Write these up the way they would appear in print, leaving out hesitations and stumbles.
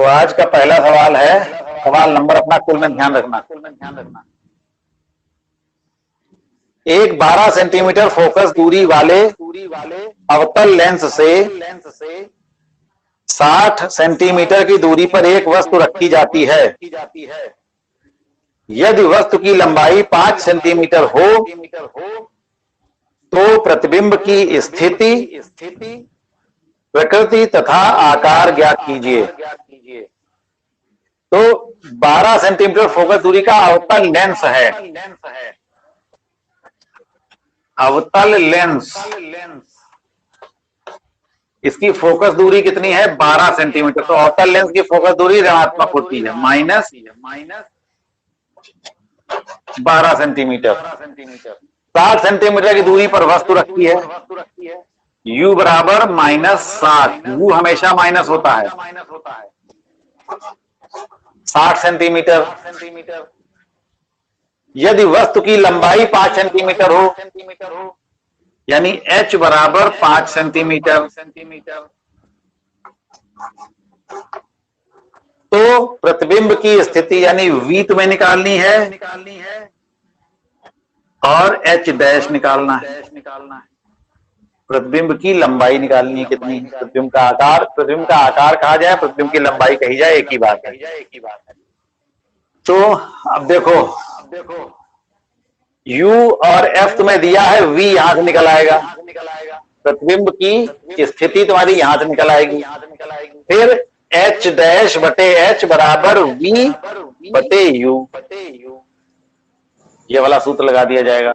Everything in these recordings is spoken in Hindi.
तो आज का पहला सवाल है, सवाल नंबर अपना कुल में ध्यान रखना। एक 12 सेंटीमीटर फोकस दूरी वाले अवतल लेंस से 60 सेंटीमीटर की दूरी पर एक वस्तु रखी जाती है। यदि वस्तु की लंबाई 5 सेंटीमीटर हो तो प्रतिबिंब की स्थिति, प्रकृति तथा आकार ज्ञात कीजिए। तो 12 सेंटीमीटर फोकस दूरी का अवतल लेंस है। अवतल लेंस, इसकी फोकस दूरी कितनी है? 12 सेंटीमीटर। तो अवतल लेंस की फोकस दूरी ऋणात्मक होती है, माइनस 12 सेंटीमीटर। 60 सेंटीमीटर की दूरी पर वस्तु रखी है, u बराबर -60। u हमेशा माइनस होता है। 60 सेंटीमीटर। यदि वस्तु की लंबाई 5 सेंटीमीटर हो, यानी h बराबर 5 सेंटीमीटर, तो प्रतिबिंब की स्थिति यानी v तुम्हें निकालनी है और h डैश निकालना है। प्रतिबिंब की लंबाई निकालनी है कितनी? प्रतिबिंब का आकार, प्रतिबिंब का आकार कहा जाए, प्रतिबिंब की लंबाई कही जाए, एक ही बात है। तो अब देखो, u और f तुम्हें दिया है, v यहां से निकल आएगा। प्रतिबिंब की स्थिति तुम्हारी यहां से निकल आएगी। फिर h डैश बटे h बराबर v बटे u, ये वाला सूत्र लगा दिया जाएगा।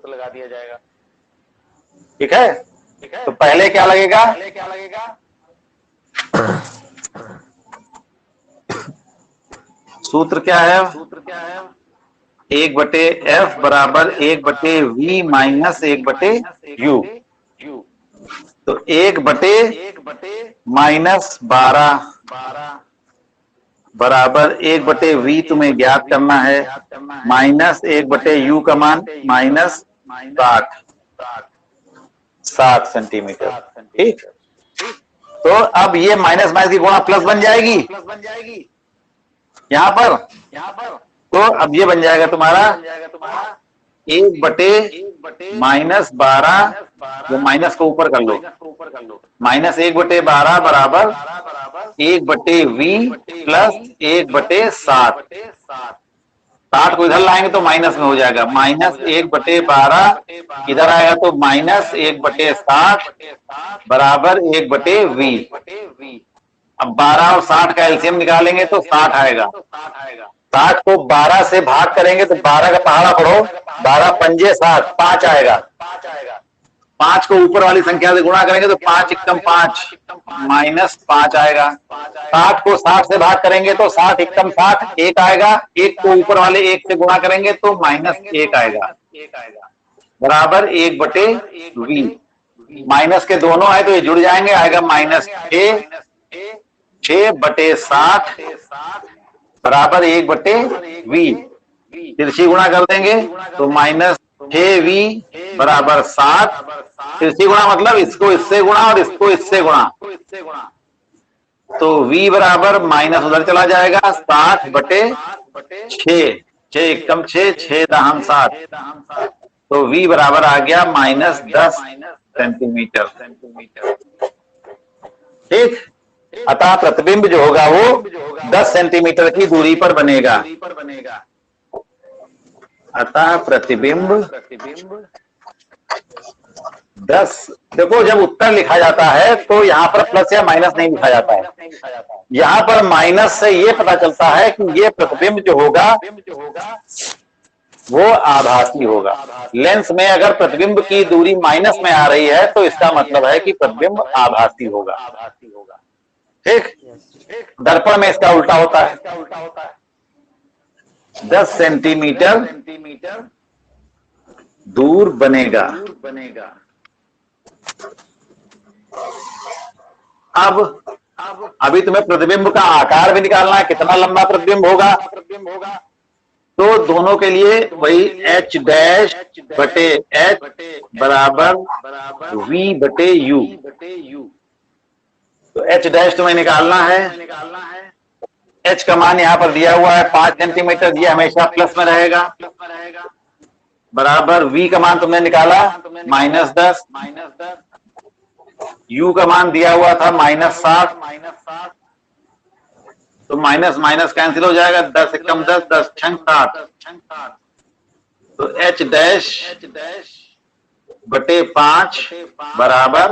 ठीक है? तो पहले क्या लगेगा? सूत्र क्या है? 1 बटे f बराबर 1 बटे v माइनस 1 बटे u। तो 1 बटे -12 बराबर 1 बटे v तुम्हें ज्ञात करना है, माइनस 1 बटे u का मान -60 सेंटीमीटर। ठीक, तो अब ये माइनस माइनस की गुणा प्लस बन जाएगी यहां पर। तो अब ये बन जाएगा तुम्हारा 1 बटे -12, वो माइनस को ऊपर कर लो, माइनस 1 बटे 12 बराबर 1 बटे v प्लस 1 बटे 60। 60 को इधर लाएंगे तो माइनस में हो जाएगा, माइनस 1 बटे 12 इधर आएगा तो माइनस 1 बटे 60 बराबर 1 बटे v। अब 12 और 60 का एलसीएम निकालेंगे तो 60 आएगा। 60 को 12 से भाग करेंगे तो 12 का पहाड़ा पढ़ो, 12 पंजे 60, 5 आएगा। 5 को ऊपर वाली संख्या से गुणा करेंगे तो 5 एकम 5 माइनस 5 आएगा। 60 को 60 से भाग करेंगे तो 60 एकम 60, 1 आएगा। 1 को ऊपर वाले 1 से गुणा करेंगे तो -1 आएगा, बराबर 1 बटे v। माइनस के दोनों आए तो ये जुड़ जाएंगे, आएगा -6 बटे 60 बराबर 1 बटे v। तिरछी गुणा कर देंगे तो -6v बराबर 60। तिरछी गुणा मतलब इसको इससे गुणा और इसको इससे गुणा, तो v बराबर माइनस उधर चला जाएगा, 60 बटे 6, 6 एकम 6, 6 दहम 60, तो v बराबर आ गया -10 सेंटीमीटर। ठीक, अतः प्रतिबिंब जो होगा वो 10 सेंटीमीटर की दूरी पर बनेगा। अतः प्रतिबिंब 10, देखो जब उत्तर लिखा जाता है तो यहां पर प्लस या माइनस नहीं लिखा जाता है। यहां पर माइनस से ये पता चलता है कि ये प्रतिबिंब जो होगा वो आभासी होगा। लेंस में अगर प्रतिबिंब की दूरी माइनस में आ रही है तो इसका मतलब है कि प्रतिबिंब आभासी होगा। ठीक, दर्पण में इसका उल्टा होता है, 10 सेंटीमीटर दूर बनेगा। अब अभी तुम्हें प्रतिबिंब का आकार भी निकालना है, कितना लंबा प्रतिबिंब होगा। तो दोनों के लिए वही h डैश बटे h बराबर v बटे u। तो h डैश तुम्हें निकालना है, h का मान यहाँ पर दिया हुआ है 5 सेंटीमीटर, ये हमेशा प्लस में रहेगा, बराबर v का मान तुमने निकाला -10, u का मान दिया हुआ था -7, तो माइनस माइनस कैंसिल हो जाएगा, 10 एकम 10, 10 छंग 7, तो h डैश बटे 5 बराबर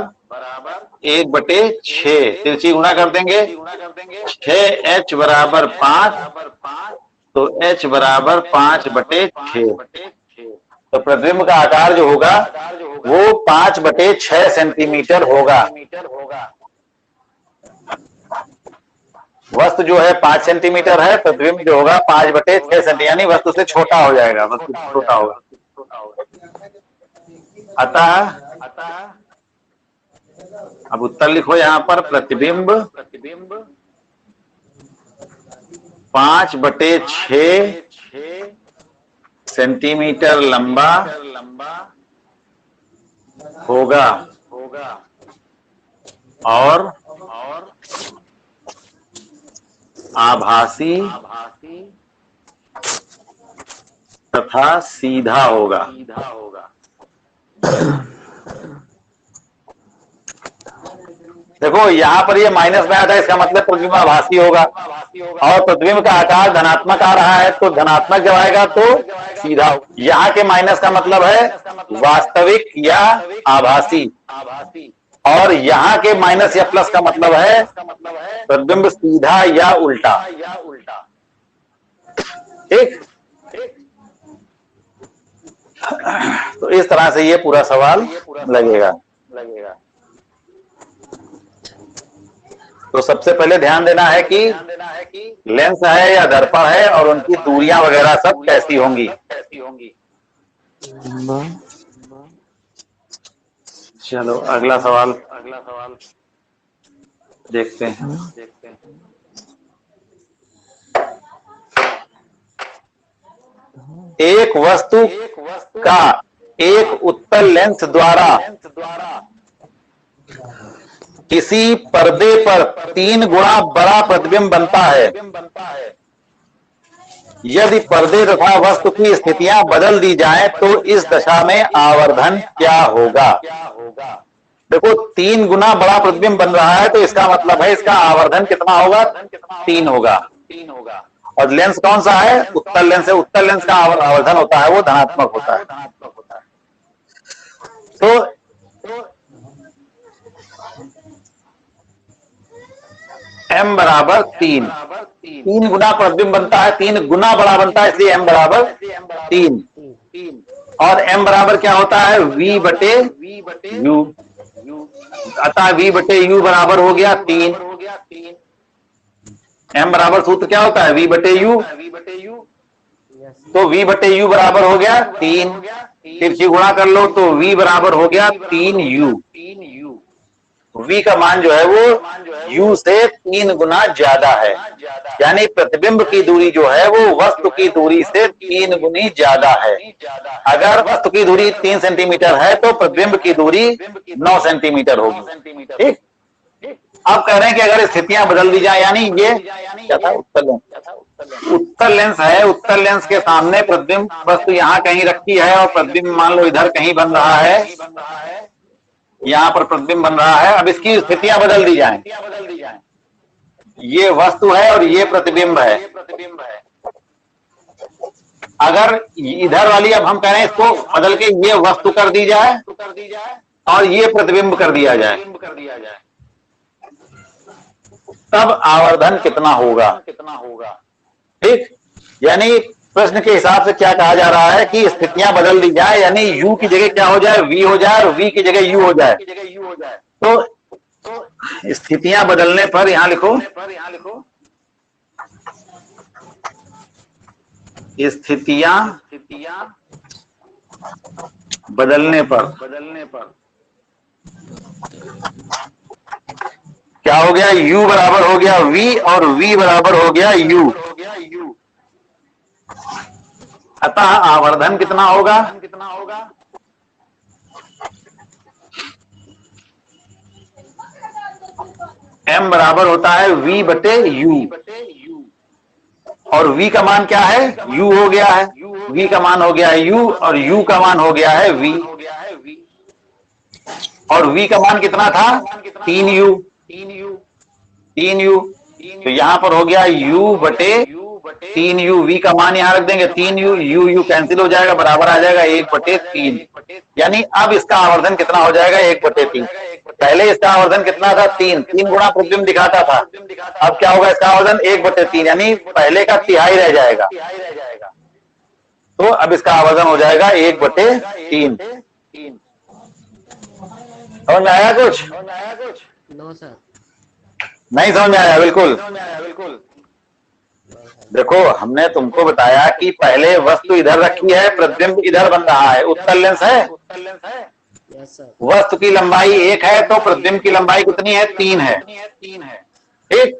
1/6, तिरछी गुणा कर देंगे, 6h बराबर 5, तो h बराबर 5/6। तो प्रतिबिंब का आकार जो होगा वो 5/6 सेंटीमीटर होगा। वस्तु जो है 5 सेंटीमीटर है, प्रतिबिंब जो होगा 5/6 सेंटीमीटर, यानी वस्तु से छोटा हो जाएगा, वस्तु छोटा होगा। अतः अब उत्तर लिखो यहां पर, प्रतिबिंब 5/6 सेंटीमीटर लंबा होगा और आभासी तथा सीधा होगा। देखो यहाँ पर ये माइनस में आता है, इसका मतलब प्रतिबिंब आभासी होगा, और प्रतिबिंब का आकार धनात्मक आ रहा है, तो धनात्मक जब आएगा तो सीधा होगा। यहाँ के माइनस का मतलब है वास्तविक या आभासी, और यहाँ के माइनस या प्लस का मतलब है प्रतिबिंब सीधा या उल्टा। ठीक, तो इस तरह से ये पूरा सवाल लगेगा। तो सबसे पहले ध्यान देना है कि लेंस है या दर्पण है और उनकी दूरियां वगैरह सब कैसी होंगी। चलो अगला सवाल देखते हैं। एक वस्तु का एक उत्तल लेंस द्वारा किसी पर्दे पर 3 गुना बड़ा प्रतिबिंब बनता है। यदि पर्दे तथा वस्तु की स्थितियां बदल दी जाएं तो इस दशा में आवर्धन क्या होगा। देखो 3 गुना बड़ा प्रतिबिंब बन रहा है, तो इसका मतलब है इसका आवर्धन कितना होगा, 3 होगा। और लेंस कौन सा है, उत्तल लेंस है। उत्तल लेंस का आवर्धन होता है वो धनात्मक होता है। तो m बराबर 3 गुना प्रतिबिंब बनता है, 3 गुना बड़ा बनता है, इसलिए m बराबर 3। और m बराबर क्या होता है, v/u। अतः v/u बराबर हो गया 3। m बराबर सूत्र क्या होता है, v/u। तो v/u बराबर हो गया 3, तिरछी गुणा कर लो तो v बराबर हो गया 3u। v का मान जो है वो u से 3 गुना ज्यादा है, यानी प्रतिबिंब की दूरी जो है वो वस्तु की दूरी से 3 गुनी ज्यादा है। अगर वस्तु की दूरी 3 सेंटीमीटर है तो प्रतिबिंब की दूरी 9 सेंटीमीटर होगी। ठीक, अब कह रहे हैं कि अगर स्थितियां बदल दी जाए, यानी ये क्या था, उत्तल लेंस है। उत्तल लेंस के सामने प्रतिबिंब वस्तु यहाँ कहीं रखी है और प्रतिबिंब मान लो इधर कहीं बन रहा है, यहाँ पर प्रतिबिंब बन रहा है। अब इसकी स्थितियां बदल दी जाएं, ये वस्तु है और ये प्रतिबिंब है। अगर इधर वाली, अब हम कह रहे हैं इसको बदल के ये वस्तु कर दी जाए और ये प्रतिबिंब कर दिया जाए, तब आवर्धन कितना होगा। ठीक, यानी प्रश्न के हिसाब से क्या कहा जा रहा है कि स्थितियां बदल दी जाए, यानी u की जगह क्या हो जाए, v हो जाए, और v की जगह u हो जाए। तो स्थितियां बदलने पर यहां लिखो, स्थितियां बदलने पर क्या हो गया, u बराबर हो गया v और v बराबर हो गया u। अतः आवर्धन कितना होगा, m बराबर होता है v/u। और v का मान क्या है, u हो गया है, v का मान हो गया है u और u का मान हो गया है v, और v का मान कितना था 3u, 3u, तो यहां पर हो गया u बटे 3u, v का मान यहां रख देंगे 3u, u कैंसिल हो जाएगा, बराबर आ जाएगा 1/3। यानी अब इसका आवर्धन कितना हो जाएगा 1/3। पहले इसका आवर्धन कितना था 3 गुणा प्रतिबिंब दिखाता था, अब क्या होगा इसका आवर्धन 1/3, यानी पहले का तिहाई रह जाएगा, तो अब इसका आवर्धन हो जाएगा 1/3। समझ में आया कुछ? No sir. नहीं समझ में आया? बिल्कुल। देखो हमने तुमको बताया कि पहले वस्तु इधर रखी है, प्रतिबिंब इधर बन रहा है, उत्तल लेंस है, यस सर। वस्तु की लंबाई 1 है तो प्रतिबिंब की लंबाई कितनी है 3 है, ठीक।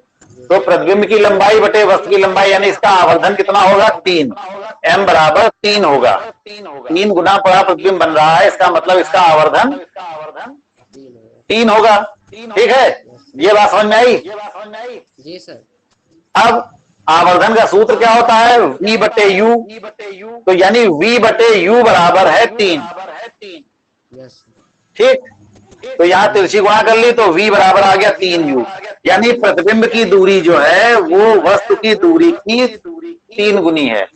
तो प्रतिबिंब की लंबाई बटे वस्तु की लंबाई, यानी इसका आवर्धन कितना होगा 3, m बराबर 3 होगा, 3 गुना पड़ा प्रतिबिंब बन रहा है, इसका मतलब इसका आवर्धन 3 होगा, ठीक है। ये बात समझ में आई? जी सर। अब आवर्धन का सूत्र क्या होता है v बटे u, तो यानी v बटे u बराबर है 3, यस ठीक। तो यहाँ तिरछी गुणा कर ली तो v बराबर आ गया 3u, यानी प्रतिबिंब की दूरी जो है वो वस्तु की दूरी की 3 गुनी है।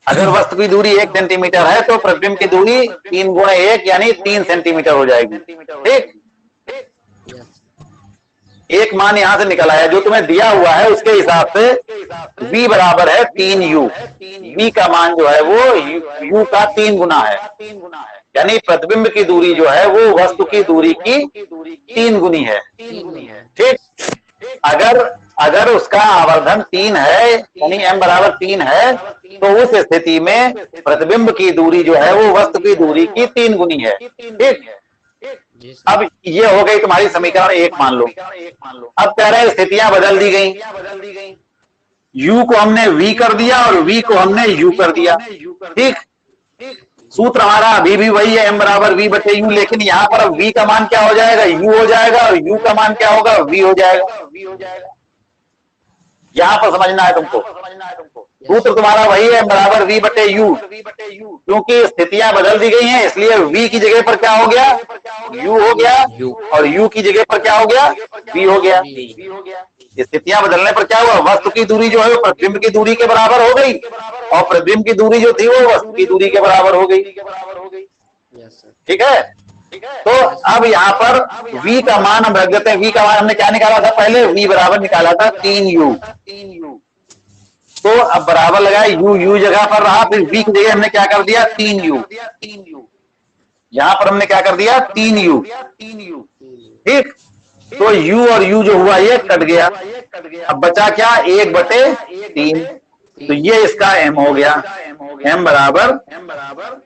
अगर वस्तु की दूरी 1 सेंटीमीटर है तो प्रतिबिंब की दूरी 3 गुणा 1 यानी 3 सेंटीमीटर हो जाएगी, ठीक। यस एक मान यहां से निकल आया जो तुम्हें दिया हुआ है, उसके हिसाब से v बराबर है 3u, v का मान जो है वो u का 3 गुना है, यानी प्रतिबिंब की दूरी जो है वो वस्तु की दूरी की 3 गुनी है, ठीक। अगर उसका आवर्धन 3 है यानी m बराबर 3 है, तो उस स्थिति में प्रतिबिंब की दूरी जो है वो वस्तु की दूरी की 3 गुनी है, ठीक। अब ये हो गई तुम्हारी समीकरण 1 मान लो। अब कह रहे हैं स्थितियां बदल दी गई, u को हमने v कर दिया और v को हमने u कर दिया, ठीक। सूत्र हमारा अभी भी वही है m बराबर v बटे u, लेकिन यहां पर अब v का मान क्या हो जाएगा u हो जाएगा और u का मान क्या होगा v हो जाएगा। यहां पर समझना है तुमको, सूत्र तुम्हारा वही है m बराबर v बटे u, क्योंकि स्थितियां बदल दी गई हैं इसलिए v की जगह पर क्या हो गया u हो गया और u की जगह पर क्या हो गया v हो गया। स्थितियां बदलने पर क्या हुआ, वस्तु की दूरी जो है वो प्रतिबिंब की दूरी के बराबर हो गई और प्रतिबिंब की दूरी जो थी वो वस्तु की दूरी के बराबर हो गई, ठीक है। तो अब यहाँ पर v का मान हम रख देते हैं, v का मान हमने क्या निकाला था पहले, v बराबर निकाला था 3u, तो अब बराबर लगाए u जगह पर रहा, फिर v की जगह हमने क्या कर दिया 3u, यहां पर हमने क्या कर दिया 3u, ठीक। तो u और u जो हुआ ये कट गया, अब बचा क्या 1/3, तो ये इसका m हो गया, m बराबर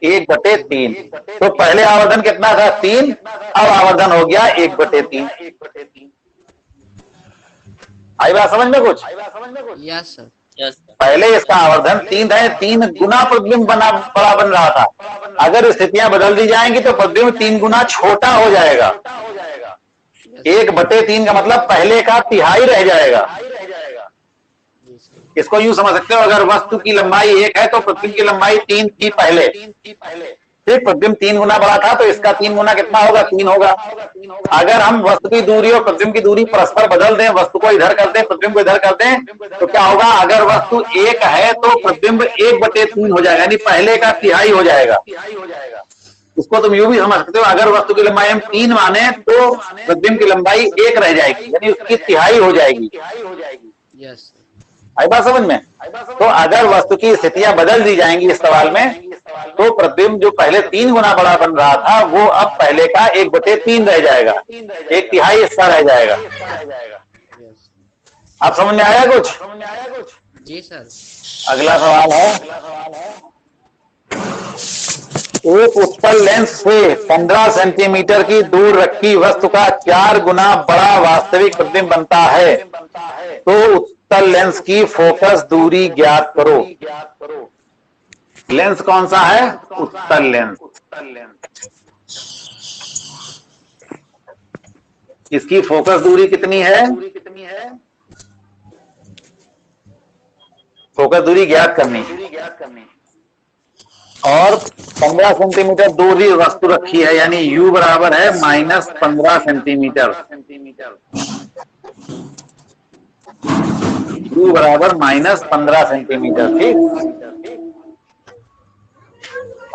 1/3। तो पहले आवर्धन कितना था 3, अब आवर्धन हो गया 1/3। आई बात समझ में कुछ? Yes sir. पहले इसका आवर्धन 3 था, 3 गुना प्रतिबिंब बड़ा बन रहा था, अगर स्थितियां बदल दी जाएंगी तो प्रतिबिंब 3 गुना छोटा हो जाएगा, 1/3 का मतलब पहले का तिहाई रह जाएगा। इसको यूं समझ सकते हो, अगर वस्तु की लंबाई 1 है तो प्रतिबिंब की लंबाई 3 थी पहले, ठीक। प्रतिबिंब 3 गुना बड़ा था तो इसका 3 गुना कितना होगा 3 होगा। अगर हम वस्तु की दूरी और प्रतिबिंब की दूरी परस्पर बदल दें, वस्तु को इधर कर दें प्रतिबिंब को इधर कर दें, तो क्या होगा, अगर वस्तु 1 है तो प्रतिबिंब 1/3 हो जाएगा, यानी पहले का तिहाई हो जाएगा। इसको तुम यूं भी समझ सकते हो, अगर वस्तु की लंबाई हम 3 माने तो प्रतिबिंब की लंबाई 1 रह जाएगी, यानी उसकी तिहाई हो जाएगी। यस आई बात समझ में? तो अगर वस्तु की स्थितियां बदल दी जाएंगी इस सवाल में, तो प्रतिबिंब जो पहले 3 गुना बड़ा बन रहा था वो अब पहले का 1/3 रह जाएगा, 1/3 हिस्सा रह जाएगा। आप समझ में आया कुछ? जी सर। अगला सवाल है, एक उत्तल लेंस से 15 सेंटीमीटर की दूर रखी वस्तु का 4 गुना बड़ा वास्तविक प्रतिबिंब बनता है, तो उत्तल लेंस की फोकस दूरी ज्ञात करो। लेंस कौन सा है? उत्तल लेंस। इसकी फोकस दूरी कितनी है? फोकस दूरी ज्ञात करनी और 15 सेंटीमीटर दूर ही वस्तु रखी है, यानी u बराबर है -15 सेंटीमीटर। u बराबर -15 सेंटीमीटर, ठीक।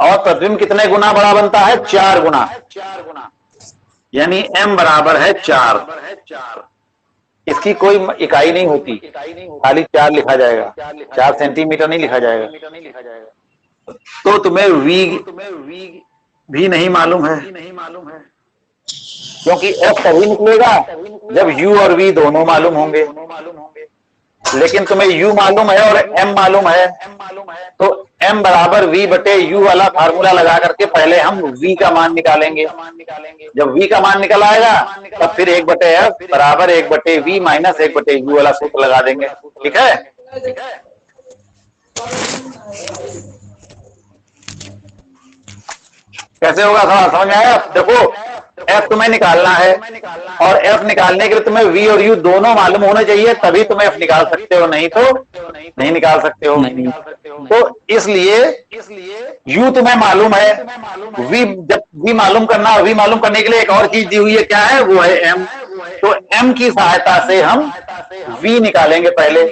और प्रतिबिंब कितने गुना बड़ा बनता है? 4 गुना, यानी m बराबर है 4। इसकी कोई इकाई नहीं होती, खाली 4 लिखा जाएगा, 4 सेंटीमीटर नहीं लिखा जाएगा। तो तुम्हें v भी नहीं मालूम है, क्योंकि f तभी निकलेगा जब u और v दोनों मालूम होंगे। लेकिन तुम्हें u मालूम है और m मालूम है, तो m बराबर v बटे u वाला फार्मूला लगा करके पहले हम v का मान निकालेंगे। जब v का मान निकल आएगा तब फिर 1 बटे f बराबर 1 बटे v माइनस 1 बटे u वाला सूत्र लगा देंगे, ठीक है। कैसे होगा सवाल समझ में आया? देखो, f तुम्हें निकालना है और f निकालने के लिए तुम्हें v और u दोनों मालूम होने चाहिए, तभी तुम f निकाल सकते हो, नहीं तो नहीं निकाल सकते हो। तो इसलिए u तुम्हें मालूम है, v जब v मालूम करना, v मालूम करने के लिए एक और चीज दी हुई है, क्या है? वो है m। तो m की सहायता से हम v निकालेंगे पहले,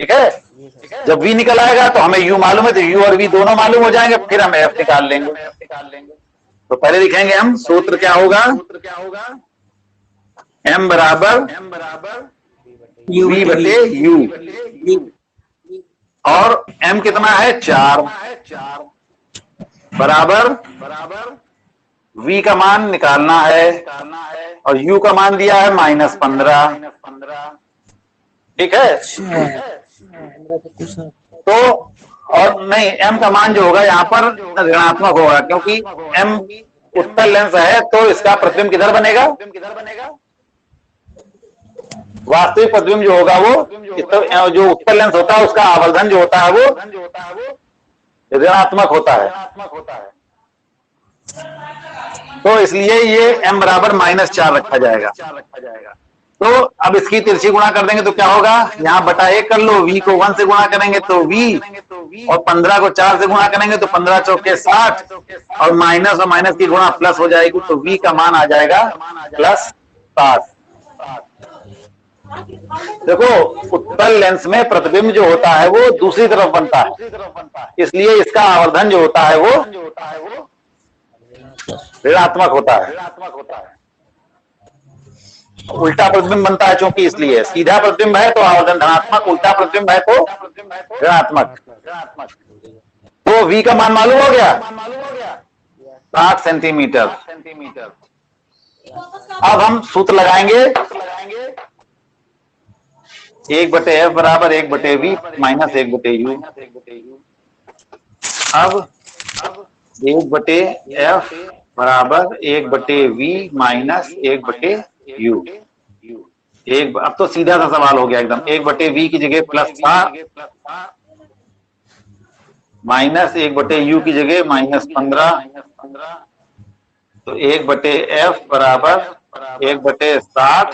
ठीक है। जब v निकल आएगा तो हमें u मालूम है, तो u और v दोनों मालूम हो जाएंगे, फिर हम f निकाल लेंगे। तो पहले लिखेंगे हम, सूत्र क्या होगा? m बराबर v बटे u, और m कितना है? 4 बराबर v का मान निकालना है और u का मान दिया है -15, ठीक है। तो और नहीं, m का मान जो होगा यहाँ पर ऋणात्मक होगा, क्योंकि m उत्तल लेंस है, तो इसका प्रतिबिंब किधर बनेगा? वास्तविक प्रतिबिंब जो होगा वो जो उत्तल लेंस होता है उसका आवर्धन जो होता है वो ऋणात्मक होता है। तो इसलिए ये m बराबर -4 रखा जाएगा। तो अब इसकी तिरछी गुणा कर देंगे तो क्या होगा? यहाँ बटा 1 कर लो, v को 1 से गुणा करेंगे तो v, और 15 को 4 से गुणा करेंगे तो 15 चौके 60, और माइनस की गुणा प्लस हो जाएगी, तो v का मान आ जाएगा +60। देखो, उत्तल लेंस में प्रतिबिंब जो होता है वो दूसरी तरफ बनता है, इसलिए इसका आवर्धन जो होता है वो ऋणात्मक होता है। उल्टा प्रतिबिंब बनता है चूंकि, इसलिए सीधा प्रतिबिंब है तो आवर्धन धनात्मक, उल्टा प्रतिबिंब है तो ऋणात्मक। तो v का मान मालूम हो गया, 60 सेंटीमीटर। अब हम सूत्र लगाएंगे, 1 बटे f बराबर 1 बटे v माइनस 1 बटे u। अब 1 बटे f बराबर 1 बटे v माइनस 1 बटे u। अब तो सीधा सा सवाल हो गया एकदम। 1 बटे v की जगह प्लस था, माइनस 1 बटे u की जगह -15, तो 1 बटे f बराबर 1 बटे 60,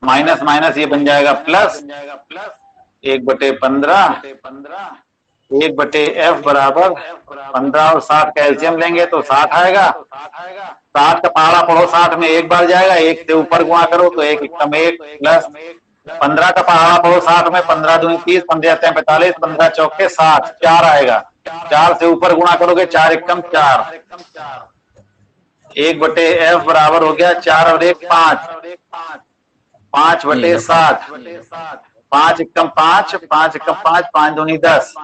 माइनस माइनस ये बन जाएगा प्लस 1 बटे 15, 1 बटे f बराबर 15 और 60 का एलसीएम लेंगे तो 60 आएगा। 60 का पहाड़ा पढ़ो, 60 में 1 बार जाएगा, 1 से ऊपर गुणा करो तो 1 एकम 1 प्लस 15 का पहाड़ा पढ़ो, 60 में 15 दूनी 30, 15 जाते हैं 45, 15 चौके 60, 4 आएगा। 4 से ऊपर गुणा करोगे 4 एकम 4, 1 बटे f बराबर हो गया 4 और 1 5, 5 बटे 60, 5 एकम 5, 5 एकम 5, 5 दूनी 10,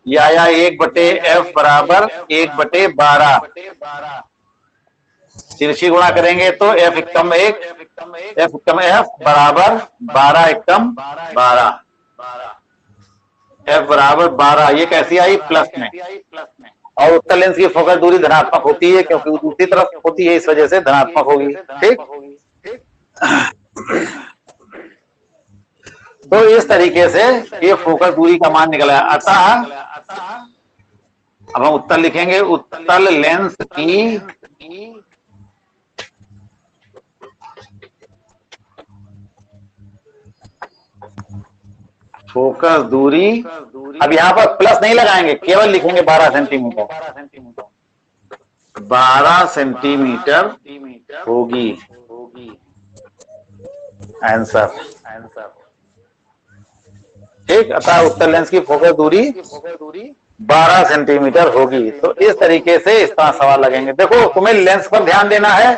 ये आया 1 बटे f बराबर 1 बटे 12। तिरछी गुणा करेंगे तो f एकम 1, f एकम f बराबर 12 एकम 12, f बराबर 12। ये कैसी आई? प्लस में। और उत्तल लेंस की फोकस दूरी धनात्मक होती है, क्योंकि दूसरी तरफ होती है, इस वजह से धनात्मक होगी, ठीक। तो इस तरीके से ये फोकस दूरी का मान निकला है। अतः अब हम उत्तर लिखेंगे, उत्तल लेंस की फोकस दूरी, अब यहाँ पर प्लस नहीं लगाएंगे, केवल लिखेंगे 12 सेंटीमीटर। 12 सेंटीमीटर होगी आंसर। ठीक, अतः उत्तल लेंस की फोकस दूरी 12 सेंटीमीटर होगी। तो इस तरीके से इस तरह सवाल लगेंगे। देखो, तुम्हें लेंस पर ध्यान देना है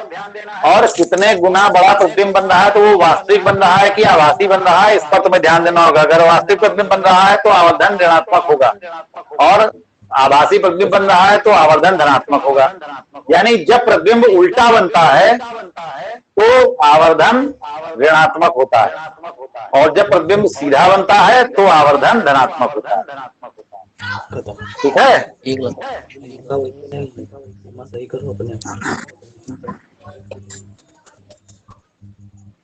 और कितने गुना बड़ा प्रतिबिंब बन रहा है, तो वो वास्तविक बन रहा है कि आभासी बन रहा है, इस पर तुम्हें ध्यान देना होगा। अगर वास्तविक प्रतिबिंब बन रहा है तो आवर्धन ऋणात्मक होगा, और आभासी प्रतिबिंब बन रहा है तो आवर्धन धनात्मक होगा। यानी जब प्रतिबिंब उल्टा बनता है तो आवर्धन ऋणात्मक होता है, और जब प्रतिबिंब सीधा बनता है तो आवर्धन धनात्मक होता है। ठीक है?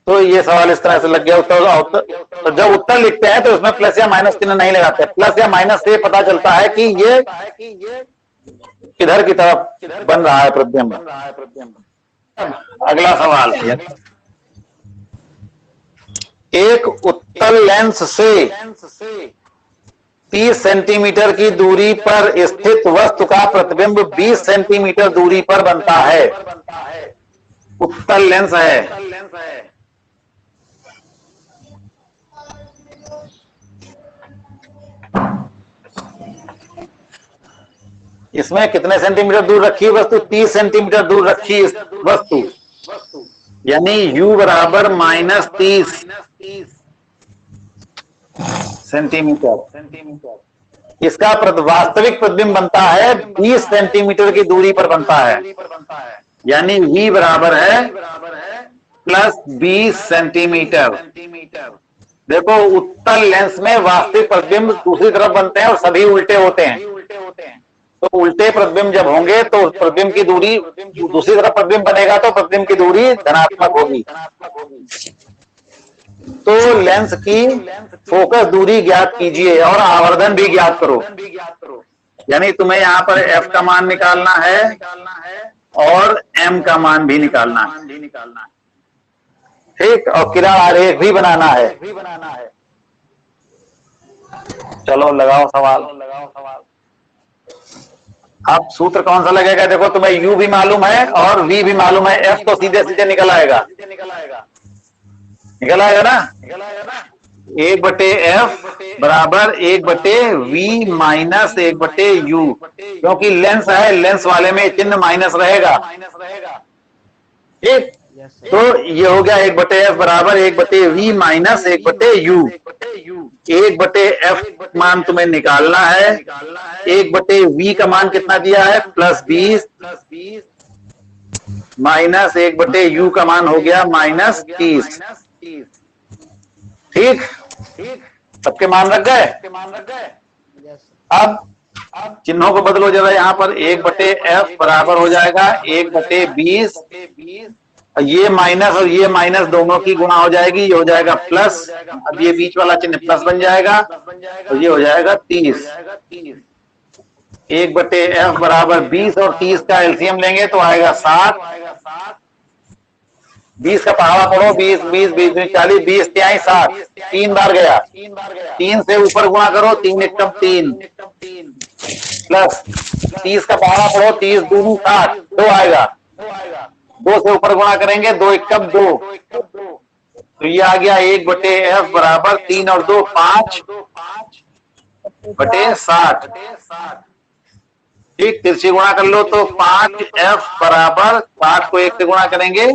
तो ये सवाल इस तरह से लग गया। उत्तर, तो जब उत्तर लिखते हैं तो उसमें प्लस या माइनस चिन्ह नहीं लगाते। प्लस या माइनस से पता चलता है कि ये किधर की तरफ बन रहा है प्रतिबिंब। अगला सवाल, एक उत्तल लेंस से 30 सेंटीमीटर की दूरी पर स्थित वस्तु का प्रतिबिंब 20 सेंटीमीटर दूरी पर बनता है। उत्तल लेंस है। इसमें कितने सेंटीमीटर दूर रखी है वस्तु? 30 सेंटीमीटर दूर रखी वस्तु, यानी u बराबर -30 सेंटीमीटर। इसका वास्तविक प्रतिबिंब बनता है 20 सेंटीमीटर की दूरी पर बनता है, यानी v बराबर है +20 सेंटीमीटर। देखो, उत्तल लेंस में वास्तविक प्रतिबिंब दूसरी तरफ बनते हैं और सभी उल्टे होते हैं। तो उल्टे प्रतिबिंब जब होंगे तो प्रतिबिंब की दूरी, दूसरी तरफ प्रतिबिंब बनेगा तो प्रतिबिंब की दूरी धनात्मक होगी। तो लेंस की फोकस दूरी ज्ञात कीजिए और आवर्धन भी ज्ञात करो। यानी तुम्हें यहाँ पर f का मान निकालना है और m का मान भी निकालना है। ठीक, और किरण आरेख भी बनाना है। चलो लगाओ सवाल। अब सूत्र कौन सा लगेगा? देखो, तुम्हें u भी मालूम है और v भी मालूम है, f तो सीधे सीधे निकल आएगा ना। 1/f बराबर 1/v माइनस 1/u, क्योंकि लेंस है, लेंस वाले में चिन्ह माइनस रहेगा। ठीक, तो ये हो गया 1/f बराबर 1/v माइनस 1/u। 1/f मान तुम्हें निकालना है। 1/v का मान कितना दिया है? +20 माइनस 1/u का मान हो गया -30। ठीक, सबके मान रख गए। अब चिन्हों को बदलो जरा। यहाँ पर 1/f बराबर हो जाएगा 1/20, ये माइनस और ये माइनस दोनों की गुणा हो जाएगी, ये हो जाएगा प्लस। अब ये बीच वाला चिन्ह प्लस बन जाएगा और ये हो जाएगा 30। 1/f बराबर 20 और 30 का एलसीएम लेंगे तो आएगा 60। 20 का पहाड़ा पढ़ो, 20 20 20 40, 20 तिहाई 60, 3 बार गया। 3 से ऊपर गुणा करो, 3 एकम 3 प्लस 30 का पहाड़ा पढ़ो, 30 दूनी 60, 2 आएगा। 2 से ऊपर गुणा करेंगे, 2 एकम 2, तो ये आ गया 1/f बराबर 3 और 2 5/60। ठीक, तिरछी गुणा कर लो तो 5f बराबर 60 को 1 से गुणा करेंगे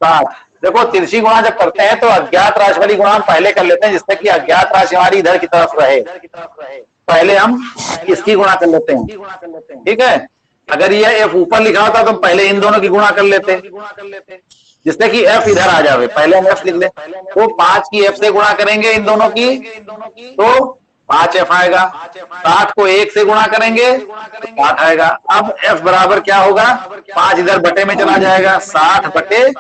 60। देखो, तिरछी गुणा जब करते हैं तो अज्ञात राशि वाली गुणा हम पहले कर लेते हैं, जिससे कि अज्ञात राशि हमारी इधर की तरफ रहे। पहले हम इसकी गुणा कर लेते हैं। ठीक है, अगर ये f ऊपर लिखा होता तो पहले इन दोनों की गुणा कर लेते, जिससे कि f इधर आ जाए। पहले हम f लिख ले, तो 5 की f से गुणा करेंगे इन दोनों की तो 5f आएगा। 60 को 1 से गुणा करेंगे तो 60 आएगा। अब f बराबर क्या होगा? 5 इधर बटे में चला जाएगा, 60/5।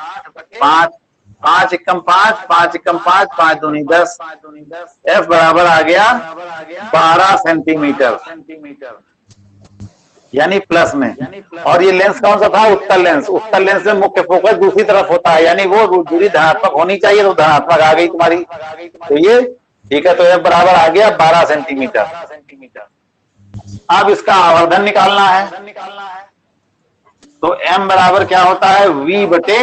5 एकम 5, 5 एकम 5, 5 दूनी 10। f बराबर आ गया 12 सेंटीमीटर, यानी प्लस में। और ये लेंस कौन सा था? उत्तल लेंस। उत्तल लेंस में मुख्य फोकस दूसरी तरफ होता है, यानी वो दूरी धनात्मक होनी चाहिए, तो धनात्मक आ गई तुम्हारी। तो ये ठीक है, तो F बराबर आ गया 12 सेंटीमीटर। अब इसका आवर्धन निकालना है, तो M बराबर क्या होता है, V बटे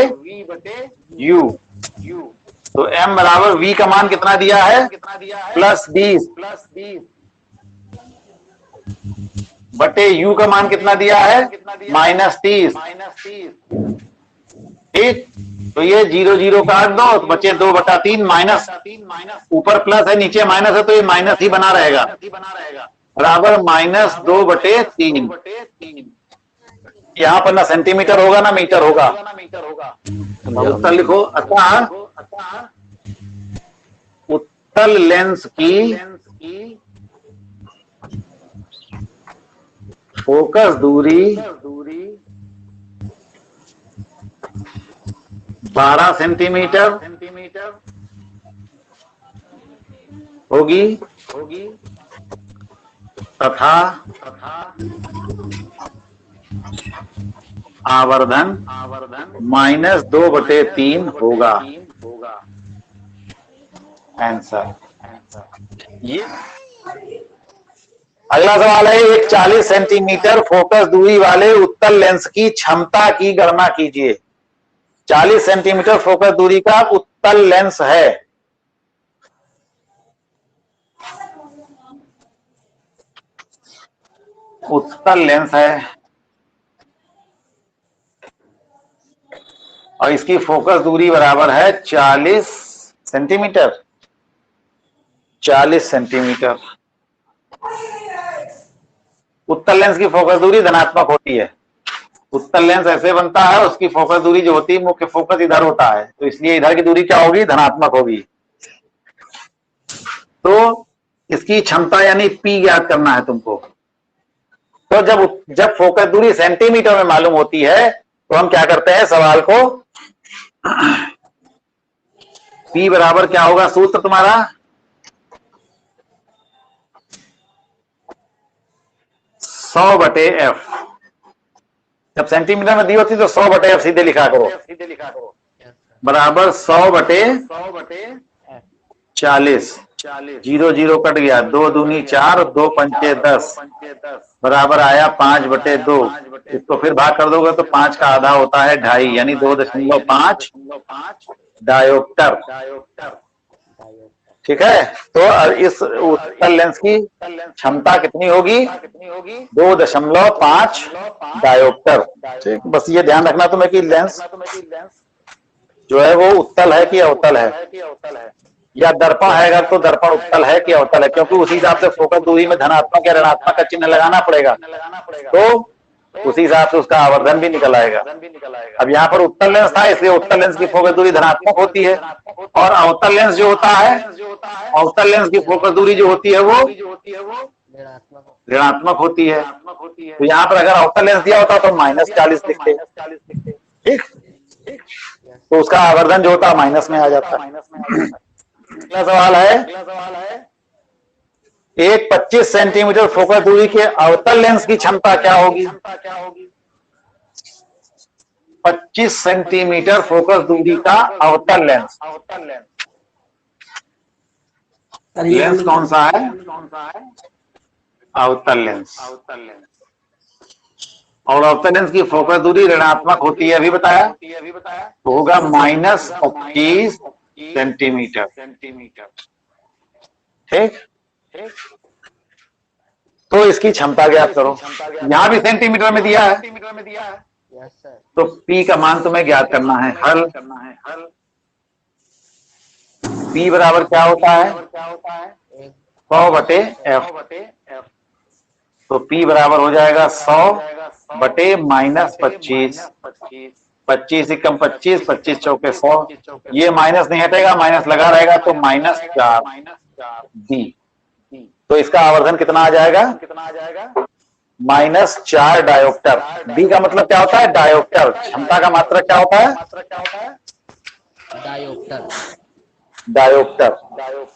U। तो M बराबर V का मान कितना दिया है, +20 बटे U का मान कितना दिया है, -30। ठीक, तो ये 0 0 काट दो तो बचे 2/3 माइनस, ऊपर प्लस है नीचे माइनस है तो ये माइनस ही बना रहेगा, बराबर -2/3। यहां पर ना सेंटीमीटर होगा ना मीटर होगा। अब उत्तर लिखो। अतः उत्तल लेंस की फोकस दूरी 12 सेंटीमीटर होगी तथा आवर्धन -2/3 होगा। आंसर। ये अगला सवाल है, एक 40 सेंटीमीटर फोकस दूरी वाले उत्तल लेंस की क्षमता की गणना कीजिए। 40 सेंटीमीटर फोकस दूरी का उत्तल लेंस है। उत्तल लेंस है और इसकी फोकस दूरी बराबर है 40 सेंटीमीटर। 40 सेंटीमीटर। उत्तल लेंस की फोकस दूरी धनात्मक होती है। उत्तल लेंस ऐसे बनता है, उसकी फोकस दूरी जो होती है, मुख्य फोकस इधर होता है, तो इसलिए इधर की दूरी क्या होगी, धनात्मक होगी। तो इसकी क्षमता यानी P ज्ञात करना है तुमको। तो जब फोकस दूरी सेंटीमीटर में मालूम होती है तो हम क्या करते हैं, सवाल को P बराबर क्या होगा, सूत्र तुम्हारा 100/f। जब सेंटीमीटर में दी होती तो 100/f सीधे लिखा करो, बराबर 100/40। 0 0 कट गया, 2 दूनी 4, 2 पंचे 10, बराबर आया 5/2। इसको फिर भाग कर दोगे तो 5 का आधा होता है 2.5, यानी 2.5 डायोप्टर। ठीक है, तो इस उत्तल लेंस की क्षमता कितनी होगी, 2.5 डायोप्टर। ठीक, बस ये ध्यान रखना तुम्हें कि लेंस जो है वो उत्तल है कि अवतल है, या दर्पण है अगर तो दर्पण उत्तल है कि अवतल है, क्योंकि उसी हिसाब से फोकस दूरी में धनात्मक या ऋणात्मक का चिन्ह लगाना पड़ेगा, तो उसी हिसाब से उसका आवर्धन भी निकल आएगा। अब यहाँ पर उत्तल लेंस था इसलिए उत्तल लेंस की फोकस दूरी धनात्मक होती है, और अवतल लेंस जो होता है, अवतल लेंस की फोकस दूरी जो होती है वो ऋणात्मक होती है। तो यहाँ पर अगर अवतल लेंस दिया होता तो -40 लिखते। ठीक, तो उसका आवर्धन जो होता है माइनस में आ जाता है। अगला सवाल है, एक 25 सेंटीमीटर फोकस दूरी के अवतल लेंस की क्षमता क्या होगी। 25 सेंटीमीटर फोकस दूरी का अवतल लेंस। लेंस कौन सा है, अवतल लेंस। और अवतल लेंस की फोकस दूरी ऋणात्मक होती है, अभी बताया, तो होगा -25 सेंटीमीटर। ठीक, तो इसकी क्षमता ज्ञात करो। यहां भी सेंटीमीटर में दिया है, तो P का मान तुम्हें ज्ञात करना है। हल P बराबर क्या होता है, 100/f। तो P बराबर हो जाएगा 100/-25। 25 कम 25, 25 चौके 100। ये माइनस नहीं हटेगा, माइनस लगा रहेगा तो -4 D। तो इसका आवर्धन कितना आ जाएगा, -4 डायोप्टर। D का मतलब क्या होता है, डायोप्टर। क्षमता का मात्रक क्या होता है, डायोप्टर।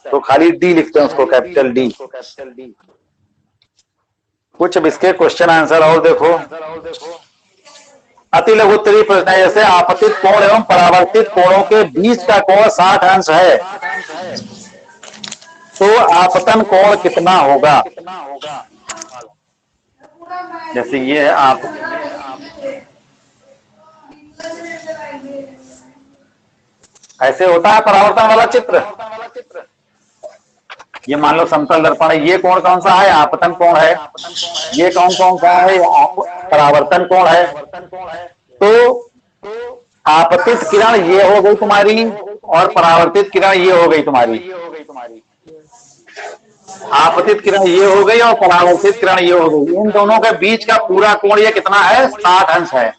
तो खाली D लिखते हैं उसको, कैपिटल D। कुछ अब इसके क्वेश्चन आंसर और देखो। अति लघु उत्तरीय प्रश्न है, जैसे आपतित कोण एवं परावर्तित कोणों के बीच का कोण 60 अंश है, तो आपतन कोण कितना होगा? जैसे ये है आप, ऐसे होता है परावर्तन वाला चित्र। ये मान लो समतल दर्पण है, ये कोण कौन सा है? आपतन कोण है। ये कौन सा है? परावर्तन कोण है। तो आपतित किरण ये हो गई तुम्हारी और परावर्तित किरण ये हो गई तुम्हारी। आपतित किरण ये हो गई और परावर्तित किरण ये हो गई। इन दोनों के बीच का पूरा कोण ये कितना है? 60 अंश है।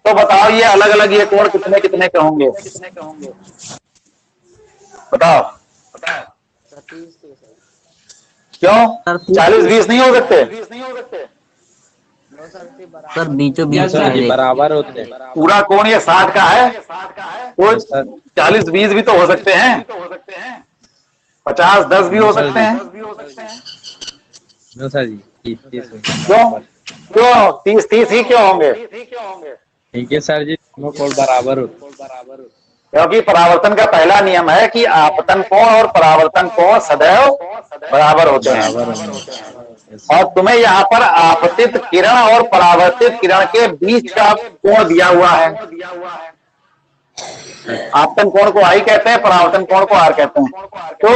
तो बताओ ये अलग अलग ये कोण कितने कितने के होंगे? बताओ। क्यों 40-20 नहीं हो सकते? सर बीचों बीच बराबर होते हैं। पूरा कोण ये 60 का है, तो 40-20 भी तो हो सकते हैं, 50-10 भी हो सकते हैं। सर जी 30 क्यों 30 ही क्यों होंगे? ठीक है सर जी, दोनों कोण बराबर होते। क्योंकि परावर्तन का पहला नियम है कि आपतन कोण और परावर्तन कोण सदैव बराबर होते हैं। और तुम्हें यहाँ पर आपतित किरण और परावर्तित किरण के बीच का कोण दिया हुआ है। आपतन कोण को आई कहते हैं, परावर्तन कोण को आर कहते हैं। तो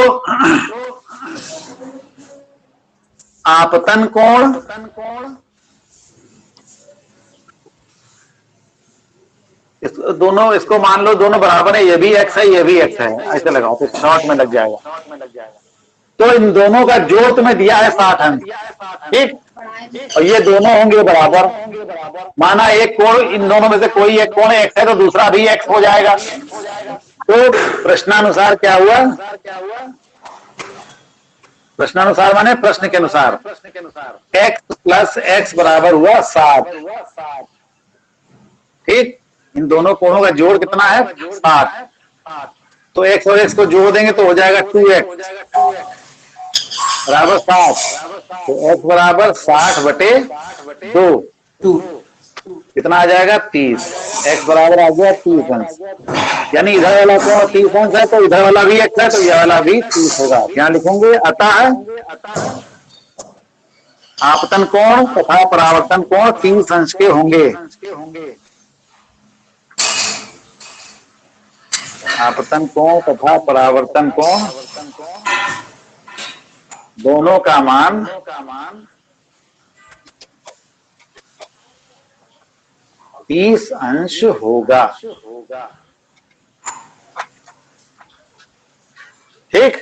आपतन कोण दोनों, इसको मान लो दोनों बराबर है, ये भी एक्स है ये भी एक्स है, ऐसे लगाओ तो शॉर्ट में लग जाएगा। तो इन दोनों का जोड़ तुम्हें दिया है 60 अंश, ठीक। और ये दोनों होंगे बराबर। माना एक कोण, इन दोनों में से कोई एक कोण एक्स है तो दूसरा भी एक्स हो जाएगा। तो प्रश्नानुसार क्या हुआ? प्रश्नानुसार माने प्रश्न के अनुसार x प्लस एक्स बराबर हुआ 60, ठीक। इन दोनों कोणों का जोड़ कितना है? 60। तो x और x को जोड़ देंगे तो हो जाएगा 2x बराबर 60। तो x बराबर 60/2 कितना आ जाएगा? 30। x बराबर आ गया 30 अंश। यानी इधर वाला कोण 30 अंश है तो इधर वाला भी x है तो यह वाला भी 30 होगा। यहाँ लिखेंगे अतः आपतन कोण तथा परावर्तन कोण 30 अंश के होंगे। आपतन कोण तथा परावर्तन कोण दोनों का मान 30 अंश होगा, ठीक।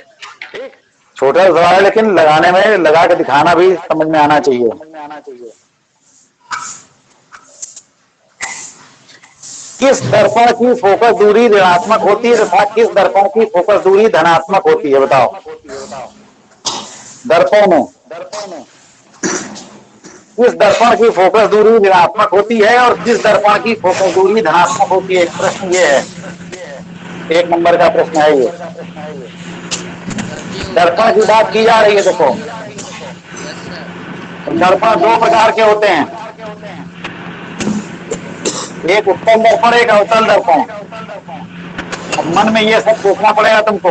छोटा सवाल है लेकिन लगाने में, लगा के दिखाना भी समझ में आना चाहिए। किस दर्पण की फोकस दूरी ऋणात्मक होती है तथा किस दर्पण की फोकस दूरी धनात्मक होती है? बताओ। दर्पण में किस दर्पण की फोकस दूरी ऋणात्मक होती है और किस दर्पण की फोकस दूरी धनात्मक होती है? प्रश्न ये है, 1 नंबर का प्रश्न है ये। दर्पण की बात की जा रही है। देखो दर्पण 2 प्रकार के होते हैं, एक उत्तल दर्पण एक अवतल दर्पण। अब मन में ये सब सोचना पड़ेगा तुमको।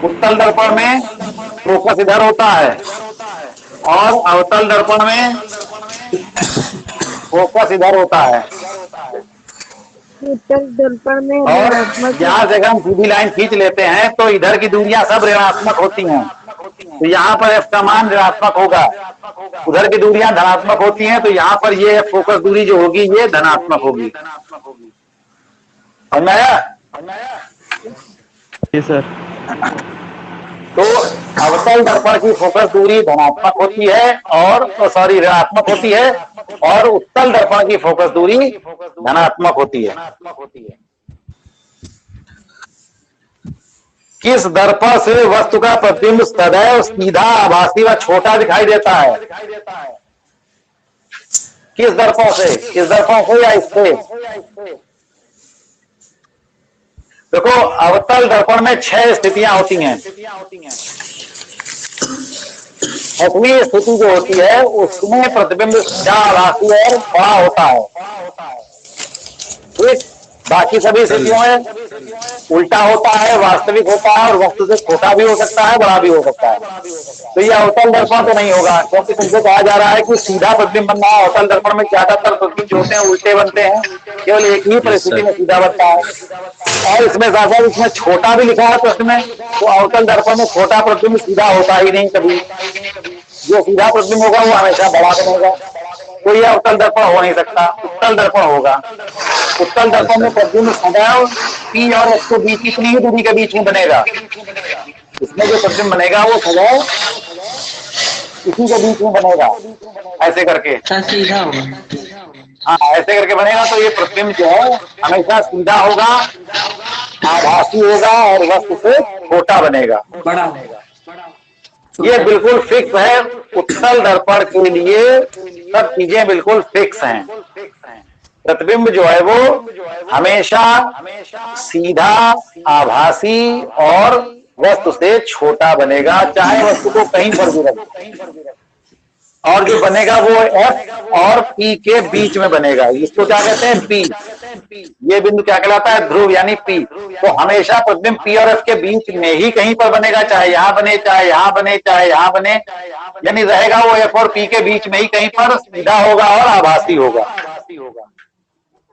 उत्तल दर्पण में फोकस इधर होता है और अवतल दर्पण में फोकस इधर होता है। उत्तल दर्पण में और जहाँ जगह हम सीधी लाइन खींच लेते हैं तो इधर की दूरियां सब ऋणात्मक होती हैं, तो यहाँ पर f का मान ऋणात्मक होगा। उधर की दूरियां धनात्मक होती हैं तो यहाँ पर ये फोकस दूरी जो होगी ये धनात्मक होगी। समझाया? जी सर। तो अवतल दर्पण की फोकस दूरी धनात्मक होती है और सॉरी ऋणात्मक होती है और उत्तल दर्पण की फोकस दूरी धनात्मक होती है। किस दर्पण से वस्तु का प्रतिबिंब सदैव सीधा, आभासी व छोटा दिखाई देता है? किस दर्पण से? इस दर्पण से या इससे? देखो अवतल दर्पण में 6 स्थितियां होती हैं। 6वीं स्थिति जो होती है उसमें प्रतिबिंब सीधा, आभासी और बड़ा होता है। ठीक, बाकी सभी स्थितियों में उल्टा होता है, वास्तविक होता है और वस्तु से छोटा भी हो सकता है, बड़ा भी हो सकता है। तो यह अवतल दर्पण तो नहीं होगा, क्योंकि तुमसे कहा जा रहा है कि सीधा प्रतिबिंब बनना है। अवतल दर्पण में ज्यादातर प्रतिबिंब जो होते हैं उल्टे बनते हैं, केवल एक ही यस परिस्थिति सर। में सीधा बनता है। और इसमें साथ साथ इसमें छोटा भी लिखा है प्रश्न में, तो अवतल दर्पण में छोटा प्रतिबिंब सीधा होता ही नहीं कभी। जो सीधा प्रतिबिंब होगा वो हमेशा बड़ा बनेगा, तो यह अवतल दर्पण हो नहीं सकता, उत्तल दर्पण होगा। उत्तल दर्पण में प्रतिबिंब सदैव पी और एस के बीच इतनी ही दूरी के बीच में बनेगा। इसमें जो प्रतिबिंब बनेगा वो सदैव इसी के बीच में बनेगा, ऐसे करके। सीधा होगा। हाँ, ऐसे करके बनेगा। तो ये प्रतिबिंब जो है हमेशा सीधा होगा, आभासी होगा और वस्तु से छोटा बनेगा, बड़ा ये बिल्कुल फिक्स है। उत्तल दर्पण के लिए सब चीजें बिल्कुल फिक्स हैं। प्रतिबिंब जो है वो हमेशा सीधा, आभासी और वस्तु से छोटा बनेगा, चाहे वस्तु को कहीं पर भी रखें। और जो बनेगा वो एफ और पी के बीच में बनेगा। इसको क्या कहते हैं? पी। ये बिंदु क्या कहलाता है? ध्रुव, यानी पी। तो हमेशा प्रतिबिंब पी और एफ के बीच में ही कहीं पर बनेगा, चाहे यहां बने, चाहे यहां बने, चाहे यहां बने, यानी रहेगा वो एफ और पी के बीच में ही कहीं पर, सीधा होगा और आभासी होगा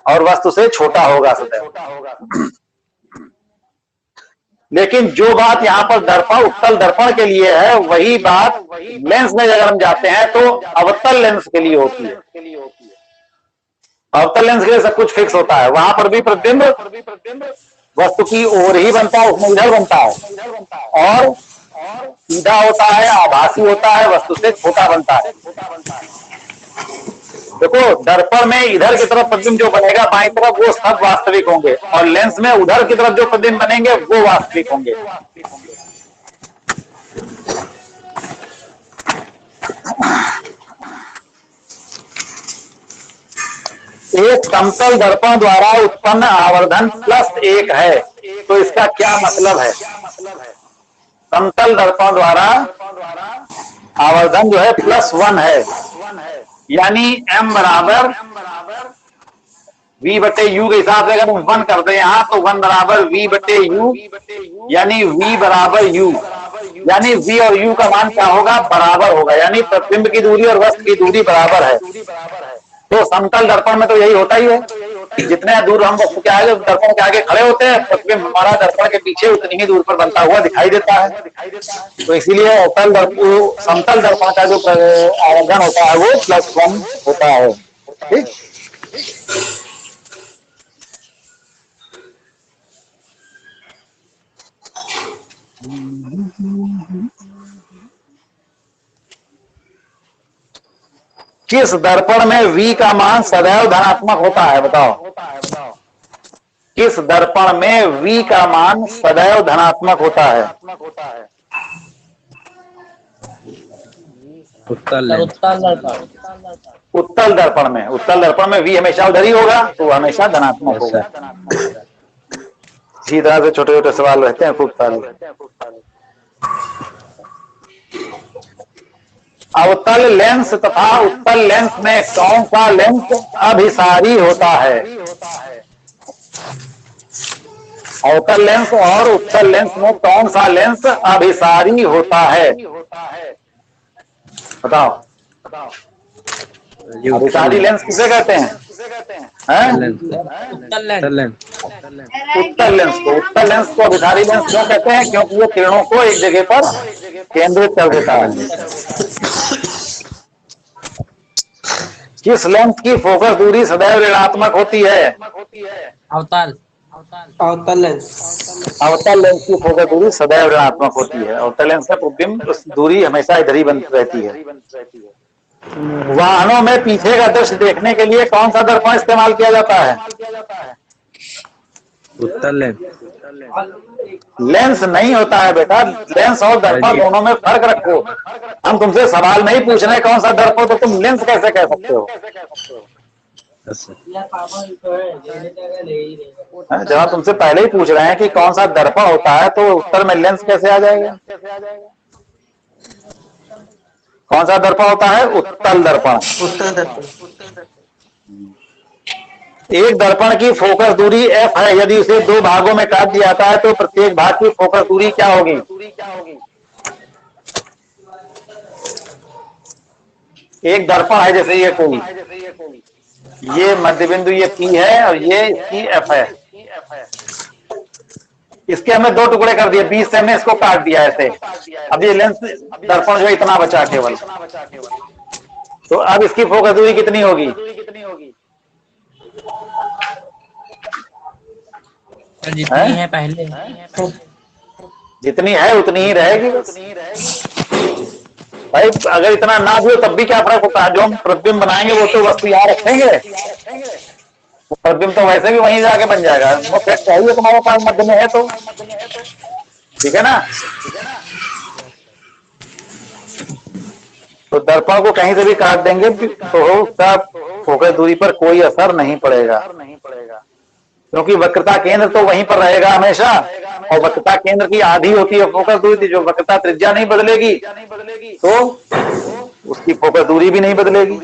और वस्तु से छोटा होगा सदैव। लेकिन जो बात यहाँ पर दर्पण, उत्तल दर्पण के लिए है, वही बात लेंस में अगर हम जाते हैं तो अवतल लेंस के लिए होती है। अवतल लेंस के लिए सब कुछ फिक्स होता है। वहां पर भी प्रतिबिंब वस्तु की ओर ही बनता है, उसमें इधर बनता है और सीधा होता है, आभासी होता है, वस्तु से छोटा बनता है। देखो, दर्पण में इधर की तरफ प्रतिबिंब जो बनेगा बाईं तरफ, वो सब वास्तविक होंगे, और लेंस में उधर की तरफ जो प्रतिबिंब बनेंगे वो वास्तविक होंगे। एक समतल दर्पण द्वारा उत्पन्न आवर्धन +1 है, तो इसका क्या मतलब है? समतल दर्पण द्वारा आवर्धन जो है +1 है, यानी m बराबर v बटे u के हिसाब से अगर हम 1 करते हैं यहाँ, तो 1 बराबर v बटे u, यानी v बराबर u, यानी v और u का मान क्या होगा? बराबर होगा, यानी प्रतिबिंब की दूरी और वस्तु की दूरी बराबर है। तो समतल दर्पण में तो यही होता ही है, जितने दूर हम वस्तु के आगे, दर्पण के आगे खड़े होते हैं, प्रतिबिंब हमारा दर्पण के पीछे उतनी ही दूर पर बनता हुआ दिखाई देता है। तो इसीलिए अवतल दर्पण, समतल दर्पण का जो आवर्धन होता है वो +1 होता है। ठीक। किस दर्पण में v का मान सदैव धनात्मक होता है? बताओ, किस दर्पण में v का मान सदैव धनात्मक होता है? उत्तल दर्पण में। उत्तल दर्पण में v हमेशा उधर ही होगा, तो हमेशा धनात्मक होगा। इसी तरह से छोटे छोटे सवाल रहते हैं खूब सारे। अवतल लेंस तथा उत्तल लेंस में कौन सा लेंस अभिसारी होता है? अवतल लेंस और उत्तल लेंस में कौन सा लेंस अभिसारी होता है? बताओ। अभिसारी लेंस किसे कहते हैं? उत्तल लेंस को। उत्तल लेंस को अभिसारी लेंस क्यों कहते हैं? क्योंकि वो किरणों को एक जगह पर केंद्रित कर देता है। किस लेंस की फोकस दूरी सदैव ऋणात्मक होती है? अवतल लेंस। अवतल लेंस की फोकस दूरी सदैव ऋणात्मक होती है। अवतल लेंस का प्रतिबिंब दूरी हमेशा इधर ही बनी रहती है। वाहनों में पीछे का दृश्य देखने के लिए कौन सा दर्पण इस्तेमाल किया जाता है? उत्तल लेंस। लेंस नहीं होता है बेटा, लेंस और दर्पण दोनों में फर्क रखो। हम तुमसे सवाल नहीं पूछ रहे कौन सा दर्पण, तो तुम लेंस कैसे कह सकते हो? जब तुमसे पहले ही पूछ रहे हैं कि कौन सा दर्पण होता है, तो उत्तर में लेंस कैसे आ जाएगा? कौन सा दर्पण होता है? उत्तल दर्पण। एक दर्पण की फोकस दूरी f है। यदि उसे दो भागों में काट दिया जाता है तो प्रत्येक भाग की फोकस दूरी क्या होगी? एक दर्पण है जैसे ये कोई, ये मध्य बिंदु ये P है और ये इसकी f है। इसके हमने दो टुकड़े कर दिए, बीच से हमने इसको काट दिया ऐसे। अब ये लेंस दर्पण जो इतना बचा केवल, तो अब इसकी फोकस दूरी कितनी होगी? सर जितनी है पहले जितनी है उतनी ही रहेगी बस। भाई अगर इतना ना भी हो तब भी क्या फर्क होता है? जो हम प्रतिबिंब बनाएंगे वो तो वस्तु यहाँ रखेंगे, प्रतिबिंब तो वैसे भी वहीं जाके बन जाएगा। वो फिर चाहिए तुम्हारे पास मध्य में है तो ठीक है ना। तो दर्पण को कहीं से भी काट देंगे तो उसका फोकस दूरी पर कोई असर नहीं पड़ेगा, क्योंकि वक्रता केंद्र तो वहीं पर रहेगा हमेशा, और वक्रता केंद्र की आधी होती है फोकस दूरी। जो वक्रता त्रिज्या नहीं बदलेगी तो उसकी फोकस दूरी भी नहीं बदलेगी।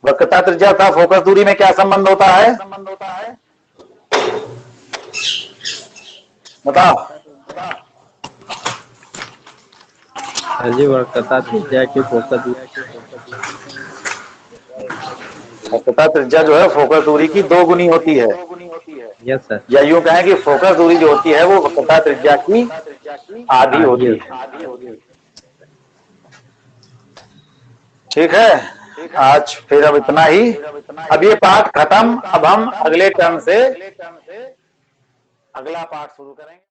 वक्रता त्रिज्या था फोकस दूरी में क्या संबंध होता है? बताओ। सर जी वक्रता त्रिज्या की फोकस दूरी, वक्रता त्रिज्या जो है फोकस दूरी की 2 गुनी होती है। Yes sir. या यूं कहें कि फोकस दूरी जो होती है वो वक्रता त्रिज्या की आधी होती है। ठीक है, आज फिर अब इतना ही। अब ये पाठ खत्म। अब हम अगले टर्म से अगला पाठ शुरू करेंगे।